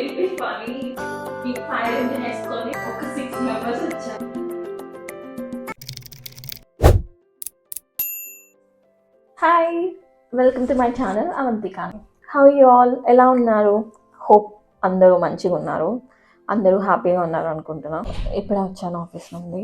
It'll be funny. ఈ fire engine వేసుకొని ఒక 6 మెంబర్స్ వచ్చారు. Hi, welcome to my channel Avantika. How you all? ఎలా ఉన్నారు? హోప్ అందరూ మంచిగా ఉన్నారు, అందరూ హ్యాపీగా ఉన్నారు అనుకుంటున్నా. ఇప్పుడే వచ్చాను ఆఫీస్ నుండి.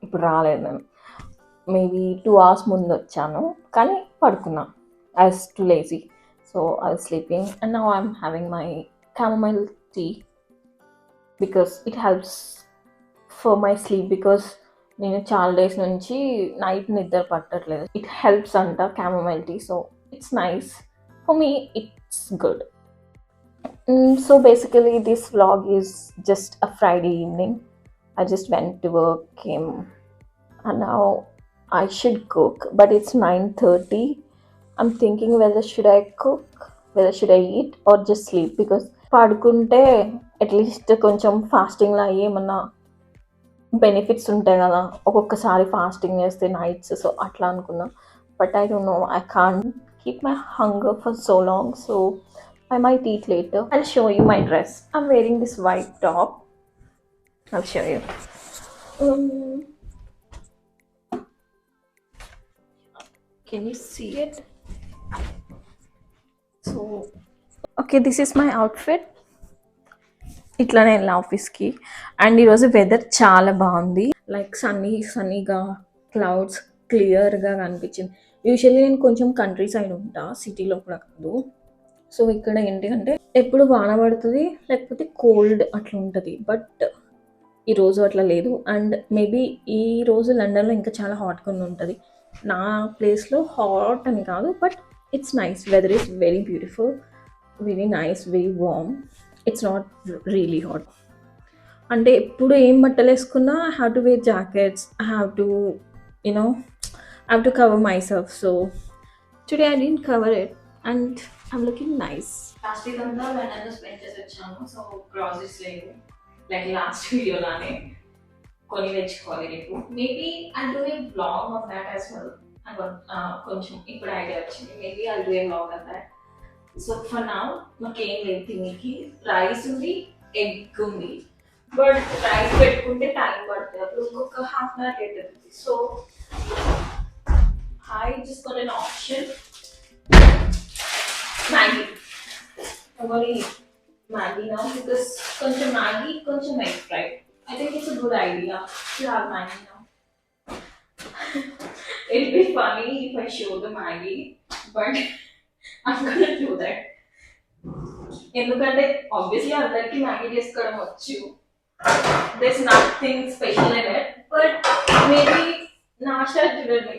ఇప్పుడు రాలేదు నేను. మేబీ 2 hours ముందు వచ్చాను, కానీ పడుకున్నా. I was too lazy, so I was sleeping, and now I'm having my chamomile tea because it helps for my sleep, because నేను చాలా డేస్ నుంచి నైట్ నిద్ర పట్టట్లేదు. ఇట్ హెల్ప్స్ అంట chamomile tea, so it's nice for me. It's good. So basically this vlog is just a Friday evening. I just went to work, came, and now I should cook, but it's 9:30. I'm thinking whether should I cook, whether should I eat or just sleep, because పడుకుంటే at least కొంచెం ఫాస్టింగ్లో ఏమన్నా benefits ఉంటాయి కదా, ఒక్కొక్కసారి fasting చేస్తే nights. So అట్లా అనుకున్నా, but I don't know, I can't keep my hunger for so long, so I might eat later. I'll show you my dress. I'm wearing this white top. I'll show you. Can you see it? So, okay, this is my outfit. ఇట్లానే వెళ్ళా ఆఫీస్కి. And ఈరోజు weather చాలా బాగుంది, like సన్నీగా, clouds క్లియర్గా కనిపించింది. Usually నేను కొంచెం కంట్రీ సైడ్ ఉంటా, సిటీలో కూడా కాదు. సో ఇక్కడ ఏంటి అంటే ఎప్పుడు వాన పడుతుంది, లేకపోతే కోల్డ్ అట్లా ఉంటుంది. బట్ ఈరోజు అట్లా లేదు. అండ్ మేబీ ఈ రోజు లండన్లో ఇంకా చాలా హాట్గా ఉంటుంది. నా ప్లేస్లో హాట్ అని కాదు, but it's nice. Weather is very beautiful, very nice, very warm. It's not really hot. అంటే ఎప్పుడు ఏం బట్టలు వేసుకున్నా I have to wear jackets, I have to cover myself. So today I didn't cover it and I'm looking nice. Last week అంతా లండన్లో spend చేసి వచ్చాను. So groceries లేదు, లైక్ లాస్ట్ వీడియోలానే కొని తెచ్చుకోవాలి రేపు. Maybe I do a vlog of that as well. కొంచెం ఇప్పుడు ఐడియా వచ్చింది, maybe I do a vlog of that. So for now మాకేం లేదు తినేకి. రైస్ ఉంది, ఎగ్ ఉంది, బట్ రైస్ పెట్టుకుంటే టైం పడుతుంది, అప్పుడు ఇంకొక హాఫ్ అన్ అవర్ లేట్ అవుతుంది. So I just got an option, Maggi. Maggi now because కొంచెం మ్యాగీ, కొంచెం egg fry. I think it's a good idea to have Maggi now. It'll be funny if I show the Maggi, but I'm gonna do that. ఎందుకంటే obviously అందరికి Maggi చేసుకోవడం వచ్చు. There's nothing special in it, but maybe Nasha చూడండి.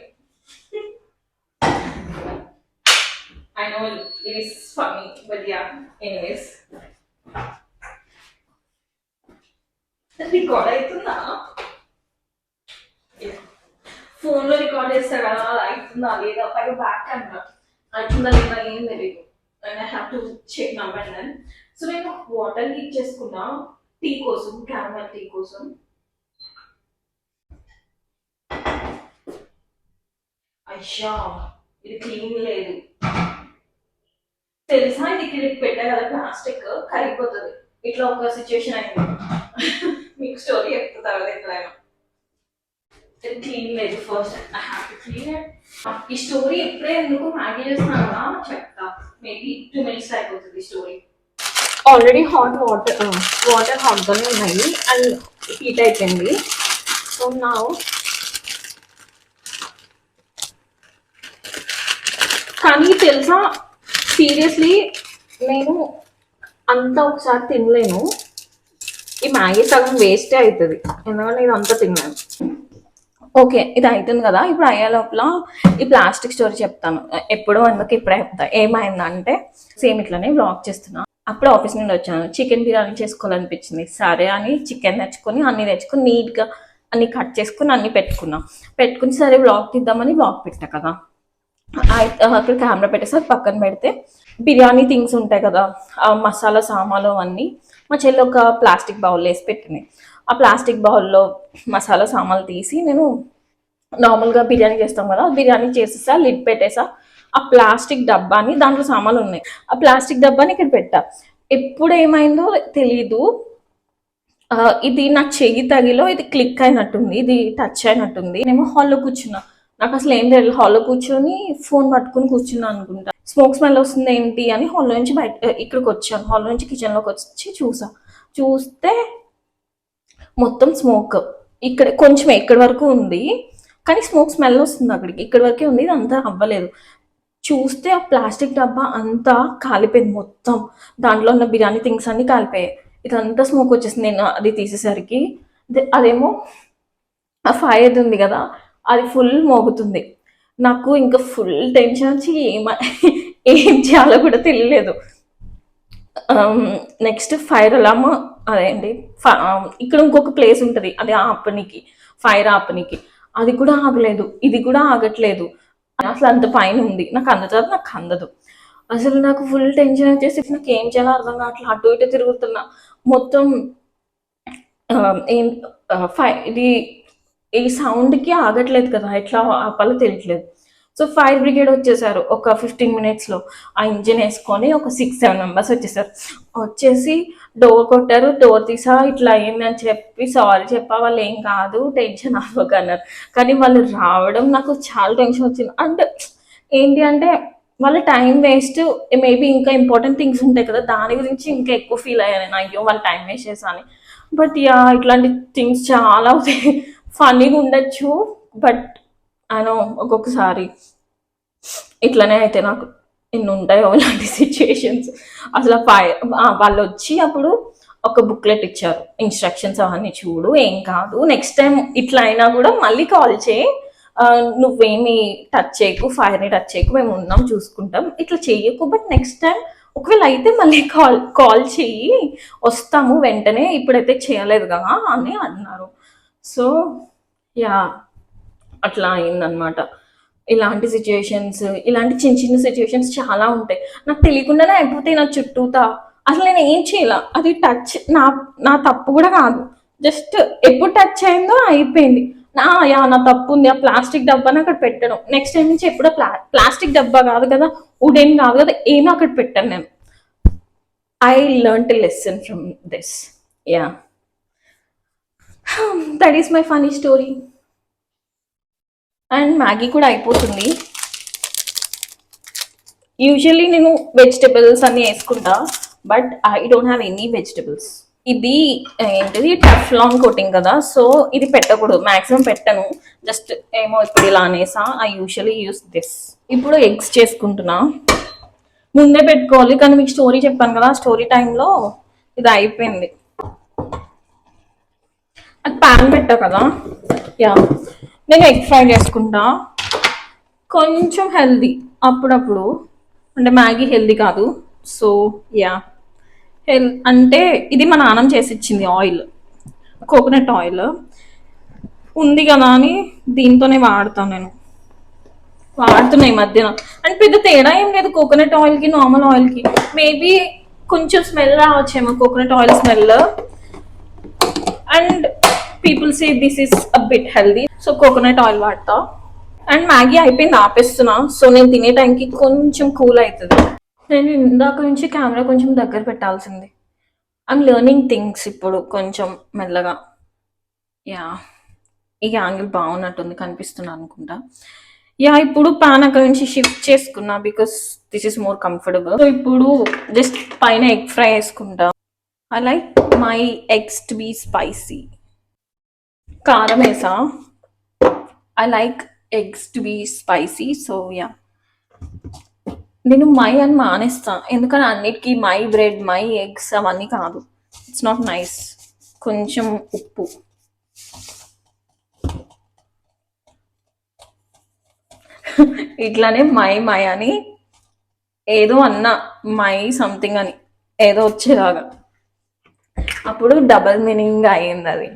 I know it is funny, but yeah, anyways. Record అవుతుందా? ఫోన్లో record చేస్తా కదా, అది అవుతుందా లేదా, పైగా బ్యాక్ కెమెరా అవుతుందా లేదా ఏం తెలియదు. And I have to check now and then. So నేను వాటర్ హీట్ చేసుకున్నా టీ కోసం, క్యారమెల్ టీ కోసం. అయ్యా ఇది క్లీన్ లేదు తెలుసా. ఇది క్లిప్ పెట్టా కదా, ప్లాస్టిక్ కరిగిపోతుంది. ఇట్లా ఒక సిచ్యువేషన్ అయింది. మీకు స్టోరీ చెప్తా కదా ఎక్కడైనా. క్లీన్ లేదు, first I have to clean it. ఈ స్టోరీ ఎప్పుడే ఎందుకు మ్యాగీ చేస్తున్నానా చెప్తా. మేబీ 2 minutes అయిపోతుంది స్టోరీ. ఆల్రెడీ వాటర్ హాట్గానే ఉన్నాయి అండ్ హీట్ అయిపోయింది. సో నా కానీ తెలుసా, సీరియస్లీ నేను అంతా ఒకసారి తినలేను. ఈ మ్యాగీ సగం వేస్టే అవుతుంది, ఎందుకంటే ఇది అంతా తినలేను. ఓకే, ఇది అవుతుంది కదా. ఇప్పుడు అయ్యే లోపల ఈ ప్లాస్టిక్ స్టోరీ చెప్తాను. ఎప్పుడో అందుకు ఇప్పుడే చెప్తా. ఏమైందంటే సేమ్ ఇట్లనే బ్లాగ్ చేస్తున్నా. అప్పుడు ఆఫీస్ నుండి వచ్చాను, చికెన్ బిర్యానీ చేసుకోవాలనిపించింది. సరే అని చికెన్ తెచ్చుకొని అన్నీ తెచ్చుకొని నీట్గా అన్ని కట్ చేసుకుని అన్నీ పెట్టుకుని సరే బ్లాగ్ తీద్దామని బ్లాగ్ పెట్టా కదా. అక్కడ కెమెరా పెట్టేసి పక్కన పెడితే బిర్యానీ థింగ్స్ ఉంటాయి కదా, మసాలా సామాన్లు అవన్నీ మా చెల్లి ఒక ప్లాస్టిక్ బౌల్లో వేసి పెట్టింది. ఆ ప్లాస్టిక్ బౌల్లో మసాలా సామాన్లు తీసి నేను నార్మల్గా బిర్యానీ చేస్తాం కదా, బిర్యానీ చేసేసా, లిడ్ పెట్టేసా. ఆ ప్లాస్టిక్ డబ్బాని, దాంట్లో సామాన్లు ఉన్నాయి, ఆ ప్లాస్టిక్ డబ్బాని ఇక్కడ పెట్టా. ఎప్పుడు ఏమైందో తెలీదు. ఇది నా చెయ్యి తగిలో ఇది క్లిక్ అయినట్టుంది, ఇది టచ్ అయినట్టుంది. నేను హాల్లో కూర్చున్నా, నాకు అసలు ఏం తెలియదు. హాల్లో కూర్చొని ఫోన్ పట్టుకుని కూర్చున్నా అనుకుంటా. స్మోక్ స్మెల్ వస్తుంది ఏంటి అని హాల్లో నుంచి బయట ఇక్కడికి వచ్చాను. హాల్లో నుంచి కిచెన్లోకి వచ్చి చూస్తే మొత్తం స్మోక్. ఇక్కడ కొంచెం ఎక్కడి వరకు ఉంది, కానీ స్మోక్ స్మెల్ వస్తుంది అక్కడికి, ఇక్కడి వరకే ఉంది, ఇది అంతా అవ్వలేదు. చూస్తే ఆ ప్లాస్టిక్ డబ్బా అంతా కాలిపోయింది మొత్తం. దాంట్లో ఉన్న బిర్యానీ థింగ్స్ అన్ని కాలిపోయాయి. ఇదంతా స్మోక్ వచ్చేసింది. నేను అది తీసేసరికి అదేమో ఆ ఫైర్ ఉంది కదా, అది ఫుల్ మోగుతుంది. నాకు ఇంకా ఫుల్ టెన్షన్ వచ్చి ఏం చేయాలో కూడా తెలియలేదు. నెక్స్ట్ ఫైర్ అలామ్ అదేంటి, ఇక్కడ ఇంకొక ప్లేస్ ఉంటుంది, అది ఆపనికి, ఫైర్ ఆపనికి. అది కూడా ఆగలేదు, ఇది కూడా ఆగట్లేదు. అసలు అంత పైన ఉంది, నాకు అందుతుంది, నాకు అందదు. అసలు నాకు ఫుల్ టెన్షన్ వచ్చేసి నాకు ఏం చేయాలో అర్థం కావట్లేదు. అటు ఇటు తిరుగుతున్నా మొత్తం. ఏం ఇది ఈ సౌండ్కి ఆగట్లేదు కదా, ఎట్లా ఆపాలో తెలియట్లేదు. సో ఫైర్ బ్రిగేడ్ వచ్చేసారు ఒక 15 minutesలో. ఆ ఇంజిన్ వేసుకొని ఒక 6-7 members వచ్చేసారు. వచ్చేసి డోర్ కొట్టారు. డోర్ తీసా, ఇట్లా అయిందని చెప్పి సారీ చెప్పా, వాళ్ళు ఏం కాదు టెన్షన్ అవ్వకన్నారు. కానీ వాళ్ళు రావడం నాకు చాలా టెన్షన్ వచ్చింది. అంటే ఏంటి అంటే వాళ్ళ టైం వేస్ట్, మేబీ ఇంకా ఇంపార్టెంట్ థింగ్స్ ఉంటాయి కదా, దాని గురించి ఇంకా ఎక్కువ ఫీల్ అయ్యాను నేను, అయ్యో వాళ్ళు టైం వేస్ట్ చేశాను. బట్ యా, ఇట్లాంటి థింగ్స్ చాలా ఫన్నీగా ఉండొచ్చు, బట్ అయినో ఒక్కొక్కసారి ఇట్లనే అయితే నాకు ఎన్ని ఉంటాయో ఇలాంటి సిచ్యుయేషన్స్. అసలు వాళ్ళు వచ్చి అప్పుడు ఒక బుక్లెట్ ఇచ్చారు, ఇన్స్ట్రక్షన్స్ అవన్నీ చూడు, ఏం కాదు, నెక్స్ట్ టైం ఇట్లా అయినా కూడా మళ్ళీ కాల్ చేయి, నువ్వేమి టచ్ చేయకు, ఫైర్ని టచ్ చేయకు, మేము ఉన్నాం చూసుకుంటాం, ఇట్లా చెయ్యకు, బట్ నెక్స్ట్ టైం ఒకవేళ అయితే మళ్ళీ కాల్ చెయ్యి, వస్తాము వెంటనే, ఇప్పుడైతే చేయలేదు కదా అని అన్నారు. సో యా, అట్లా అయిందనమాట. ఇలాంటి సిచ్యుయేషన్స్, ఇలాంటి చిన్న చిన్న సిచ్యుయేషన్స్ చాలా ఉంటాయి, నాకు తెలియకుండానే అయిపోతాయి నా చుట్టూతా. అసలు నేను ఏం చేయాల, అది టచ్ నా తప్పు కూడా కాదు, జస్ట్ ఎప్పుడు టచ్ అయిందో అయిపోయింది. నా తప్పు ఉంది, ఆ ప్లాస్టిక్ డబ్బాని అక్కడ పెట్టడం. నెక్స్ట్ టైం నుంచి ఎప్పుడో ప్లాస్టిక్ డబ్బా కాదు కదా, వుడెన్ కాదు కదా, ఏమో అక్కడ పెట్టాను నేను. I learn to lesson from this. Yeah, that is my funny story. And Maggi కూడా అయిపోతుంది. యూజువల్లీ నేను వెజిటబుల్స్ అన్ని వేసుకుంటా, but I don't have any vegetables. ఇది ఏంటిది, టెఫ్లాన్ కోటింగ్ కదా, సో ఇది పెట్టకూడదు, మ్యాక్సిమం పెట్టను, జస్ట్ ఏమో ఇప్పుడు ఇలా అనేసా. I usually use this. ఇప్పుడు ఎగ్స్ చేసుకుంటున్నా, ముందే పెట్టుకోవాలి, కానీ మీకు స్టోరీ చెప్పాను కదా, స్టోరీ టైంలో ఇది అయిపోయింది. అది ప్యాన్ పెట్టా కదా. యా, నేను ఎగ్ ఫ్రై చేసుకుంటా, కొంచెం హెల్దీ అప్పుడప్పుడు, అంటే మ్యాగీ హెల్దీ కాదు. సో యా, అంటే ఇది మా నాన్నమ్మ చేసి ఇచ్చింది, ఆయిల్, కోకోనట్ ఆయిల్ ఉంది కదా అని దీంతోనే వాడతాను నేను, వాడుతున్నా ఈ మధ్యన. అండ్ పెద్ద తేడా ఏం లేదు కోకోనట్ ఆయిల్కి నార్మల్ ఆయిల్కి, మేబీ కొంచెం స్మెల్ రావచ్చేమో coconut oil smell. And people say this is a bit healthy, so coconut oil వాడతా. అండ్ మ్యాగీ అయిపోయింది, ఆపేస్తున్నా. సో నేను తినే టైంకి కొంచెం కూల్ అవుతుంది. నేను ఇందాక నుంచి కెమెరా కొంచెం దగ్గర పెట్టాల్సింది. ఐఎమ్ లెర్నింగ్ థింగ్స్ ఇప్పుడు కొంచెం మెల్లగా. యా, ఈ యాంగిల్ బాగున్నట్టుంది, కనిపిస్తున్నా అనుకుంటా. యా, ఇప్పుడు పాన్ అక్కడ నుంచి షిఫ్ట్ చేసుకున్నా because this is more comfortable. So ఇప్పుడు జస్ట్ పైన ఎగ్ ఫ్రై వేసుకుంటా. I like my eggs to be spicy. కారం వేసా. I like eggs to be spicy. So yeah, నేను మై అని మానేస్తా, ఎందుకని అన్నిటికీ మై బ్రెడ్, మై ఎగ్స్ అవన్నీ కాదు, ఇట్స్ నాట్ నైస్. కొంచెం ఉప్పు, ఇట్లానే మై అని ఏదో అన్నా, మై సంథింగ్ అని ఏదో వచ్చేలాగా, అప్పుడు డబల్ మీనింగ్ అయ్యింది అది.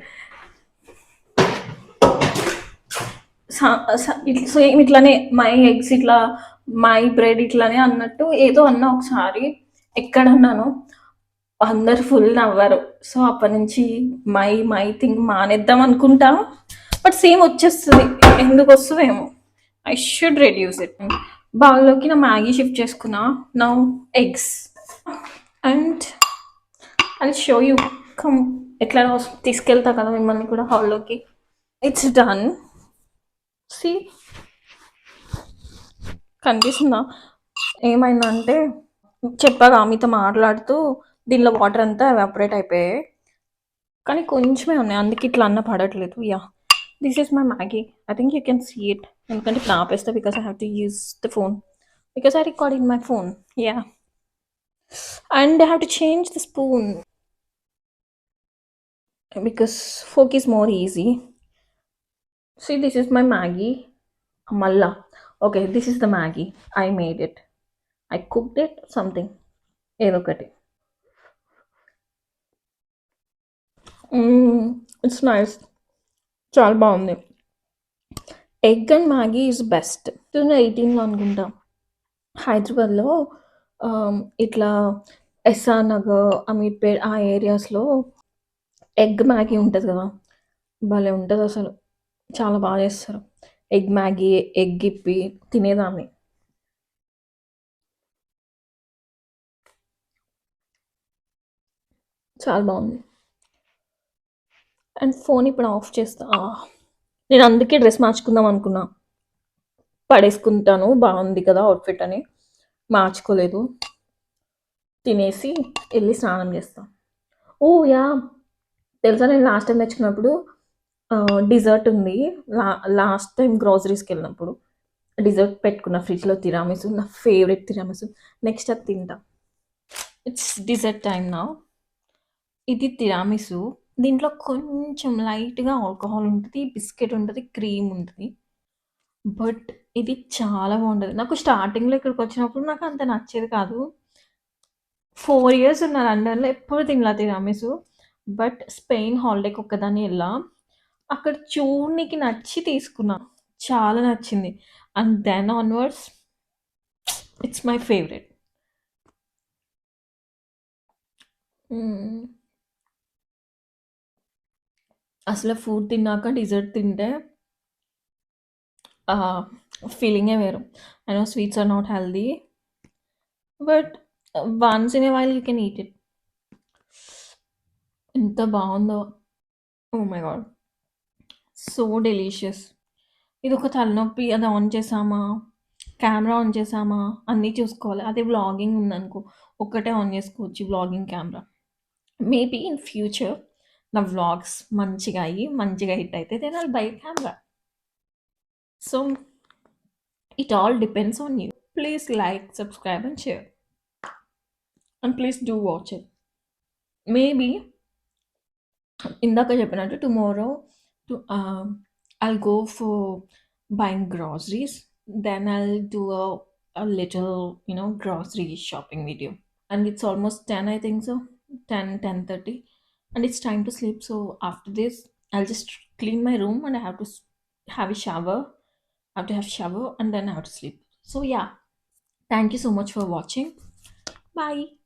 సేమ్ ఇట్లానే మై ఎగ్స్, ఇట్లా మై బ్రెడ్ ఇట్లానే అన్నట్టు ఏదో అన్నా ఒకసారి, ఎక్కడన్నాను అందరు ఫుల్ నవ్వారు. సో అప్పటి నుంచి మై థింగ్ మానేద్దాం అనుకుంటా, బట్ సేమ్ వచ్చేస్తుంది, ఎందుకు వస్తుందేమో. I should reduce it. బౌల్లోకి నా మ్యాగీ షిఫ్ట్ చేసుకున్నా, now eggs. And and show you come ఎట్లా తీసుకెళ్తా కదా మిమ్మల్ని కూడా హాల్లోకి. It's done. సి కనిపిస్తుందా? ఏమైందంటే చెప్పాగా మీతో మాట్లాడుతూ దీనిలో వాటర్ అంతా ఎవాపరేట్ అయిపోయాయి, కానీ కొంచెమే ఉన్నాయి, అందుకే ఇట్లా అన్న పడట్లేదు. Yeah, this is my Maggi. I think you can see it. ఎందుకంటే ఇప్పుడు ఆపేస్తా because I have to use the phone because I record in my phone. Yeah, and I have to change the spoon because fork is more easy. See, this is my Maggie. Malla. Okay, this is the Maggie. I made it. I cooked it. Something. ఏదో ఒకటి. It's nice. చాలా బాగుంది. Egg and Maggi is best. 2018లో అనుకుంటా హైదరాబాద్లో ఇట్లా SR Nagar, Ameerpet ఆ ఏరియాస్లో ఎగ్ మ్యాగీ ఉంటుంది కదా, భలే ఉంటుంది అసలు. చాలా బాగా చేస్తారు. ఎగ్ మ్యాగీ, ఎగ్ ఇప్పి తినేదాన్ని. చాలా బాగుంది. అండ్ ఫోన్ ఇప్పుడు ఆఫ్ చేస్తా. నేను అందుకే డ్రెస్ మార్చుకుందాం అనుకున్నా, పడేసుకుంటాను బాగుంది కదా అవుట్ఫిట్ అని. మార్చుకోలేదు. తినేసి వెళ్ళి స్నానం చేస్తాం. ఓ యా, తెలుసా నేను లాస్ట్ టైం తెచ్చుకున్నప్పుడు డిజర్ట్ ఉంది. లాస్ట్ టైం గ్రోసరీస్కి వెళ్ళినప్పుడు డిజర్ట్ పెట్టుకున్న ఫ్రిడ్జ్లో, తిరామిసు, నా ఫేవరెట్ తిరామిసు. నెక్స్ట్ అది తింటా. ఇట్స్ డిజర్ట్ టైం నా. ఇది తిరామిసు. దీంట్లో కొంచెం లైట్గా ఆల్కహాల్ ఉంటుంది, బిస్కెట్ ఉంటుంది, క్రీమ్ ఉంటుంది. బట్ ఇది చాలా బాగుంటుంది. నాకు స్టార్టింగ్లో ఇక్కడికి వచ్చినప్పుడు నాకు అంత నచ్చేది కాదు. 4 years ఉన్న లండన్లో ఎప్పుడు తినలా తిరామిసు. బట్ స్పెయిన్ హాలిడేకి ఒక్కదాన్ని వెళ్ళా, అక్కడ చూడనికి నచ్చి తీసుకున్నా. చాలా నచ్చింది. And then onwards it's my favourite. అసలు ఫుడ్ తిన్నాక డిజర్ట్ తింటే ఫీలింగే వేరు. I know sweets are not healthy, but once in a while you can eat it. ఎంత బాగుందో. Oh my god, so delicious. ఇది ఒక తలనొప్పి. అది ఆన్ చేసామా, కెమెరా ఆన్ చేసామా, అన్నీ చూసుకోవాలి. అదే వ్లాగింగ్ ఉందనుకో, ఒక్కటే ఆన్ చేసుకోవచ్చు vlogging camera. Maybe in future నా వ్లాగ్స్ మంచిగా అయ్యి మంచిగా హిట్ అయితే then I'll buy camera. So it all depends on you. Please like, subscribe, and share. And please do watch it. Maybe ఇందాక చెప్పినట్టు tomorrow to I'll go for buying groceries. Then I'll do a little, grocery shopping video. And it's almost 10, I think so. 10:30. And it's time to sleep. So after this, I'll just clean my room and I have to have a shower. I have to have shower and then I have to sleep. So yeah, thank you so much for watching. Bye.